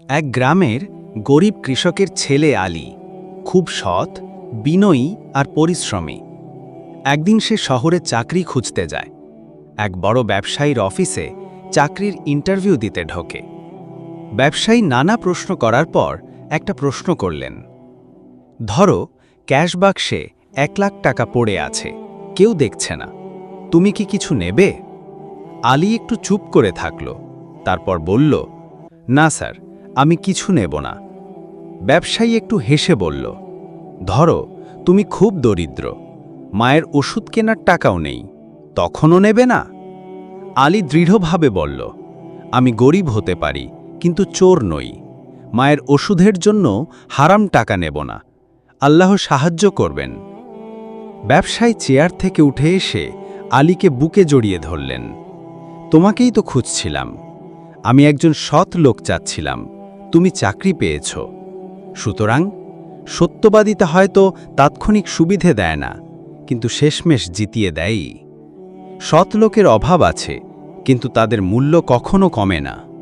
এক গ্রামের গরিব কৃষকের ছেলে আলী খুব সৎ, বিনয়ী আর পরিশ্রমী। একদিন সে শহরে চাকরি খুঁজতে যায়। এক বড় ব্যবসায়ীর অফিসে চাকরির ইন্টারভিউ দিতে ঢোকে। ব্যবসায়ী নানা প্রশ্ন করার পর একটা প্রশ্ন করলেন, ধরো ক্যাশ বাক্সে 1,00,000 টাকা পড়ে আছে, কেউ দেখছে না, তুমি কি কিছু নেবে? আলী একটু চুপ করে থাকল, তারপর বলল, না স্যার, আমি কিছু নেব না। ব্যবসায়ী একটু হেসে বলল, ধরো তুমি খুব দরিদ্র, মায়ের ওষুধ কেনার টাকাও নেই, তখনও নেবে না? আলী দৃঢ়ভাবে বলল, আমি গরিব হতে পারি, কিন্তু চোর নই। মায়ের ওষুধের জন্য হারাম টাকা নেব না, আল্লাহ সাহায্য করবেন। ব্যবসায়ী চেয়ার থেকে উঠে এসে আলীকে বুকে জড়িয়ে ধরলেন। তোমাকেই তো খুঁজছিলাম, আমি একজন সৎ লোক চাচ্ছিলাম, তুমি চাকরি পেয়েছ। সুতরাং সত্যবাদিতা হয়তো তাৎক্ষণিক সুবিধে দেয় না, কিন্তু শেষমেশ জিতিয়ে দেয়ই। সৎ লোকের অভাব আছে, কিন্তু তাদের মূল্য কখনো কমে না।